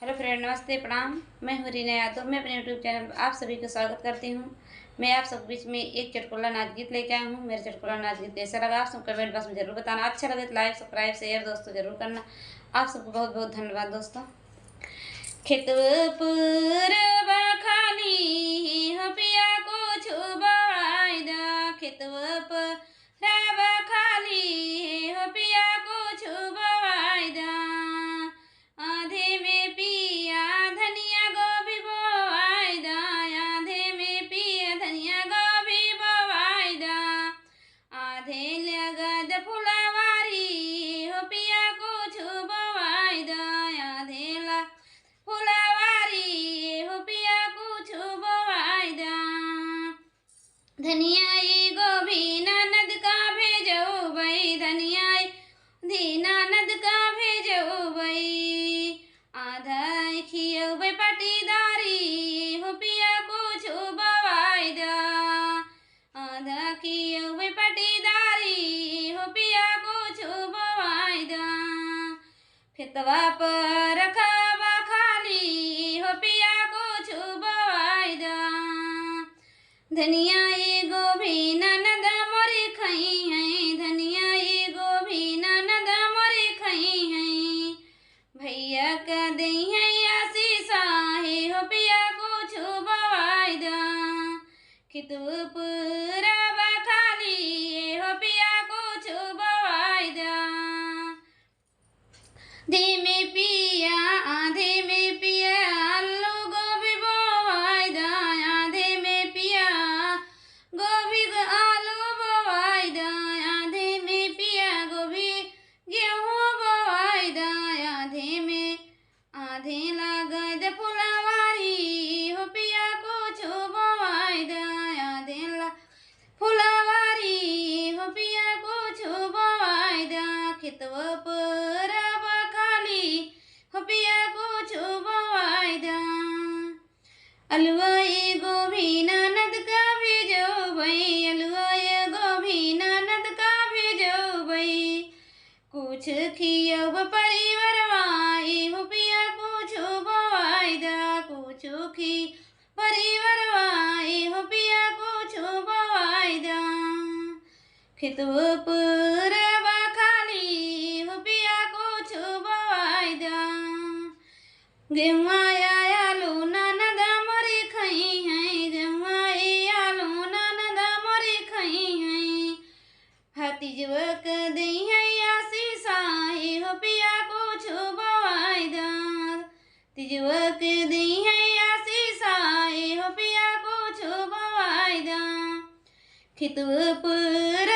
Hello friend, नमस्ते, प्रणाम। मैं हूँ रीना यादव। मैं अपने यूट्यूब चैनल पर आप सभी का स्वागत करती हूँ। मैं आप सब बीच में एक चुटकुला नाच गीत लेके आई हूँ। मेरा चुटकुला नाच गीत कैसा लगा आप सब कमेंट बॉक्स में जरूर बताना। अच्छा लगे तो लाइक सब्सक्राइब शेयर दोस्तों जरूर करना। आप सबको बहुत बहुत धन्यवाद दोस्तों। खेतवा खाली हो पिया को छुबाइदा, खेतवा खाली हो पिया को छुबाइदा। आधे में पिया धनिया गोभी बोआइदा, आधे में पिया धनिया गोभी बोआइदा। आधे लगद फुलवारी हो पिया को छुबाइदा, आधे ला फुलवारी हो पिया कुछ बोआइदा। धनिया गोभी ननद का भेजो बई, धनिया ननद का भेजो बई। आधा खियो बई पटीदारी हो पिया कुछ बोआइदा, आधा खियो बई पटीदारी हो पिया कुछ बोआइदा। खेतवा पर रखवा खाली हो पिया को छुबाइदा। धनिया गोभी ननद मोरी खई है, धनिया गोभी ननद मोरी खई है। भैया का दई है आशीषा हो पिया को छुबाइदा। खेतवा खाली हो पिया को छुबाइदा। धीमे पिया आधे में पिया आलू गोभी बोआइदा, आधे में पिया गोभी आलू बोआइदा, आधे में पिया गोभी गेहूँ बोआइदा। आधे लागद फुलवारी हो पिया कुछ बोआइदा, आधे ला फुलवारी हो पिया कुछ बोआइदा। खेतवा पर हो पिया कुछ बोआइदा। अलुआ गोभी ननद का भेजो बई, अलुआ गोभी ननद का भेजो बई। कुछ खियब परिवारवाई हो पिया कुछ बोआइदा, कुछ खी परिवारवाई हो पिया कुछ बोआइदा। खेतवा पर खाली हो पिया कुछ बोआइदा। गेहूँ आलू ननद मोरी खई है, गेहूँ आलू ननद मोरी खई है। भतीजवा के दई है आशीषा हो पिया कुछ बोआइदा, तीजवा के दई है आशीषा हो पिया कुछ बोआइदा। खेतवा पर